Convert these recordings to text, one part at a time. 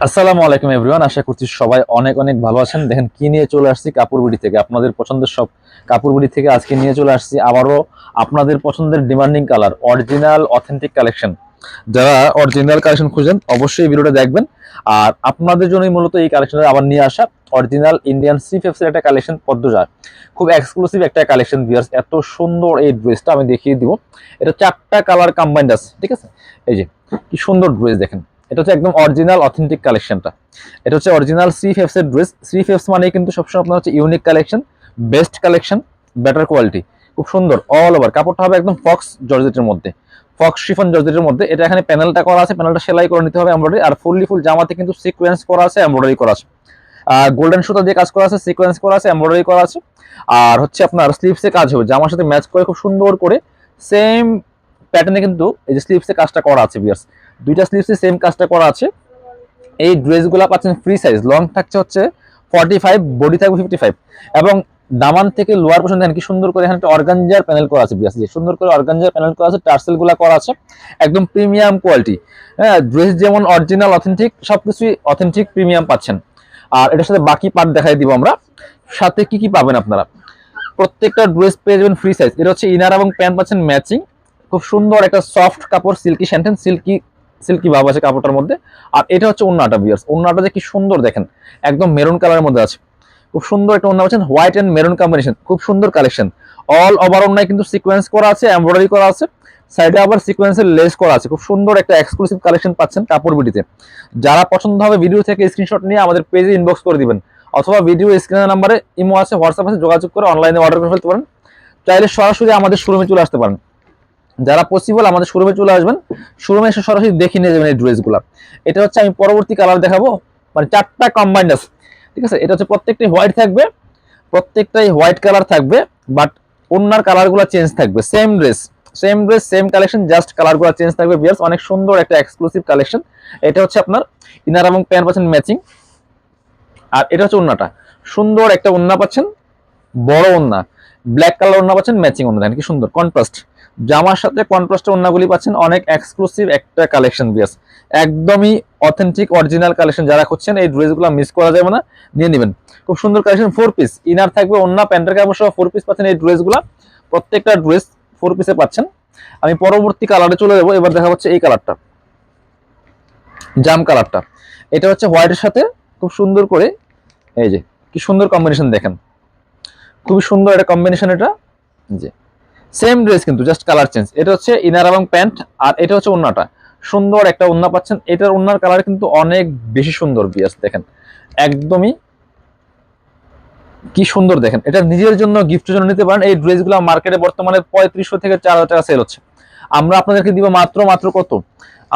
আসসালামু আলাইকুম এভরিওয়ান, আশা করছি সবাই অনেক অনেক ভালো আছেন। দেখেন কি নিয়ে চলে আসছি কাপড় বিডি থেকে, আপনাদের পছন্দের সব কাপড় বিডি থেকে আজকে নিয়ে চলে আসছি আবারও আপনাদের পছন্দের demanding colour original authentic collection. যারা অরিজিনাল কালেকশন খুঁজেন অবশ্যই এই ভিডিওটা দেখবেন। আর আপনাদের জন্যই মূলত এই কালেকশনটা আবার নিয়ে আসা, অরিজিনাল ইন্ডিয়ান সিফেফসের একটা কালেকশন পদ্মজার, খুব এক্সক্লুসিভ একটা কালেকশন। ভিউয়ার্স, এত সুন্দর এই ড্রেসটা আমি দেখিয়ে দিব। এটা চারটা কালার কম্বাইন্ড আছে, ঠিক আছে? এই যে কি সুন্দর ড্রেস দেখেন, এটা হচ্ছে একদম অরিজিনাল অথেন্টিক কালেকশনটা। এটা হচ্ছে অরিজিনাল সিফেফস এর ড্রেস। সিফেফস মানে কিন্তু সবসময় আপনার হচ্ছে unique collection, best collection, better quality, খুব সুন্দর অল ওভার। কাপড়টা হবে একদম ফক্স জর্জেটের মধ্যে, ফক্স শিফন জর্জেটের মধ্যে। এটা এখানে প্যানেলটা করা আছে, প্যানেলটা সেলাই করে নিতে হবে এমব্রয়ডারি। আর ফুল জামাতে কিন্তু সিকোয়েন্স করা আছে, এমব্রয়ডারি করা আছে, গোল্ডেন সুতা দিয়ে কাজ করা আছে, সিকোয়েন্স করা আছে, এমব্রয়ডারি করা আছে। আর হচ্ছে আপনার স্লিভসে কাজ হবে, জামার সাথে ম্যাচ করে খুব সুন্দর করে সেম প্যাটার্নে কিন্তু এই যে স্লিভসে কাজটা করা আছে। ভিউয়ার্স, দুইটা স্লিভসে সেম কাজটা করা আছে। এই ড্রেসগুলো পাচ্ছেন ফ্রি সাইজ, লং থাকছে হচ্ছে 45, বডি থাকবে 55। এবং দামান থেকে লোয়ার পর্যন্ত দেখেন কি সুন্দর করে এখানে একটা অর্গানজার প্যানেল করা আছে। বিয়াস, সুন্দর করে অর্গানজার প্যানেল করা আছে, টার্সেল গুলা করা আছে, একদম প্রিমিয়াম কোয়ালিটি। হ্যাঁ, ড্রেস যেমন অরিজিনাল অথেন্টিক, সবকিছুই অথেন্টিক প্রিমিয়াম পাচ্ছেন। আর এটার সাথে বাকি পার্ট দেখাই দিব আমরা, সাথে কি কি পাবেন আপনারা। প্রত্যেকটা ড্রেস পেয়ে যাবেন ফ্রি সাইজ। এটা হচ্ছে ইনার এবং প্যান্ট পাচ্ছেন ম্যাচিং, খুব সুন্দর একটা সফট কাপড়, সিল্কি স্যান্টেন, সিল্কি সিল্কি ভাব আছে কাপড়টার মধ্যে। আর এটা হচ্ছে ওন্নাটা। ভিউয়ার্স, ওন্নাটা যে কি সুন্দর দেখেন, একদম মেরুন কালারের মধ্যে আছে, খুব সুন্দর একটা ওন্না পাচ্ছেন, হোয়াইট এন্ড মেরুন কম্বিনেশন, খুব সুন্দর কালেকশন। অল ওভার ওন্নায় কিন্তু সিকোয়েন্স করা আছে, এমব্রয়ডারি করা আছে, সাইডে আবার সিকোয়েন্সের লেস করা আছে। খুব সুন্দর একটা এক্সক্লুসিভ কালেকশন পাচ্ছেন কাপড় বিডিতে। যারা পছন্দ হবে ভিডিও থেকে স্ক্রিনশট নিয়ে আমাদের পেজে ইনবক্স করে দিবেন, অথবা ভিডিও স্ক্রিনের নাম্বারে ইমো আছে, হোয়াটসঅ্যাপ আছে, যোগাযোগ করে অনলাইনে অর্ডার করে ফেলতে পারেন। চাইলে সরাসরি আমাদের শোরুমে চলে আসতে পারেন। যারা পসিবল আমাদের শোরুমে চলে আসবেন, শোরুমে এসে সরাসরি দেখে নিয়ে যাবেন এই ড্রেসগুলো। এটা হচ্ছে আমি পরবর্তী কালার দেখাবো, মানে চারটা কম্বাইন্ড আছে, ঠিক আছে? এটা হচ্ছে প্রত্যেকটাই হোয়াইট থাকবে, প্রত্যেকটাই হোয়াইট কালার থাকবে, বাট ওন্নার কালারগুলো চেঞ্জ থাকবে। Same dress same collection, just কালারগুলো চেঞ্জ থাকবে। ভিউয়ার্স, অনেক সুন্দর একটা এক্সক্লুসিভ কালেকশন। এটা হচ্ছে আপনার ইনার এবং প্যান্ট পাচ্ছেন ম্যাচিং। আর এটা হচ্ছে ওন্নাটা, সুন্দর একটা ওন্না পাচ্ছেন, বড় ওন্না, ব্ল্যাক কালার ওন্না পাচ্ছেন, ম্যাচিং ওন্না, দেখেন কি সুন্দর কন্ট্রাস্ট। জামার সাথে কন্ট্রাস্টের ওন্নাগুলি পাচ্ছেন, অনেক এক্সক্লুসিভ একটা কালেকশন। বিয়াস, একদমই অথেন্টিক অরিজিনাল কালেকশন। যারা খুঁজছেন এই ড্রেসগুলো মিস করা যাবে না, নিয়ে নেবেন। খুব সুন্দর কালেকশন, 4 পিস ইনার থাকবে, ওন্না প্যান্টের কাপড় সহ 4 পিস পাচ্ছেন এই ড্রেসগুলো। প্রত্যেকটা ড্রেস 4 পিসে পাচ্ছেন। আমি পরবর্তী কালারে চলে যাবো। এবার দেখা হচ্ছে এই কালারটা, জাম কালারটা। এটা হচ্ছে হোয়াইটের সাথে খুব সুন্দর করে, এই যে কি সুন্দর কম্বিনেশন দেখেন, খুবই সুন্দর একটা কম্বিনেশন এটা। যে সেম ড্রেস কিন্তু জাস্ট কালার চেঞ্জ। এটা হচ্ছে ইনার এবং প্যান্ট, আর এটা হচ্ছে ওন্নাটা। সুন্দর একটা ওন্না পাচ্ছেন, এটার ওন্নার কালার কিন্তু অনেক বেশি সুন্দর। বিয়াস দেখেন, একদমই কি সুন্দর দেখেন। এটা নিজের জন্য গিফটের জন্য নিতে পারেন। এই ড্রেসগুলো মার্কেটে বর্তমানে 3500 থেকে 4000 টাকা সেল হচ্ছে। আমরা আপনাদেরকে দিব মাত্র মাত্র কত,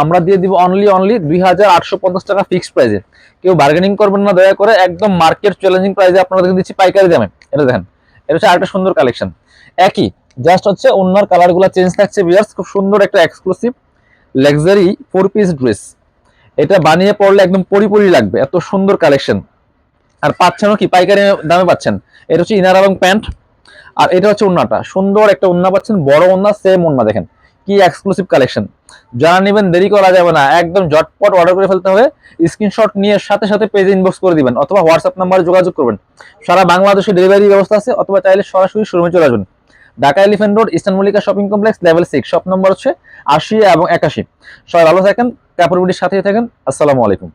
আমরা দিয়ে দিব অনলি 2850 টাকা ফিক্সড প্রাইসে। কেউ বার্গেনিং করবেন না দয়া করে, একদম মার্কেট চ্যালেঞ্জিং প্রাইসে আপনাদেরকে দিচ্ছি পাইকারি দামে। এটা দেখেন, এটা হচ্ছে আরেকটা সুন্দর কালেকশন, একই, জাস্ট হচ্ছে ওন্নার কালারগুলো চেঞ্জ থাকছে। ভিউয়ার্স, খুব সুন্দর একটা এক্সক্লুসিভ লাক্সারি 4 পিস ড্রেস। এটা বানিয়ে পড়লে একদম পরিপরি লাগবে, এত সুন্দর কালেকশন। আর পাচ্ছেনও কি পাইকারি দামে পাচ্ছেন। এটা হচ্ছে ইনার এবং প্যান্ট, আর এটা হচ্ছে ওন্নাটা। সুন্দর একটা ওন্না পাচ্ছেন, বড় ওন্না, সেম ওন্না, দেখেন কি এক্সক্লুসিভ কালেকশন। যারা নেবেন দেরি করা যাবে না, একদম ঝটপট অর্ডার করে ফেলতে হবে। স্ক্রিনশট নিয়ে সাথে সাথে পেজে ইনবক্স করে দিবেন, অথবা হোয়াটসঅ্যাপ নাম্বারে যোগাযোগ করবেন। সারা বাংলাদেশে ডেলিভারি ব্যবস্থা আছে, অথবা চাইলে সরাসরি শোরুমে চলে আসবেন। Dhaka elephant road, eastern Mallika shopping complex, level 6, shop number হচ্ছে 80 এবং 81। সবাই ভালো থাকেন, কাপড় বিডির সাথেই থাকেন। আসসালামু আলাইকুম।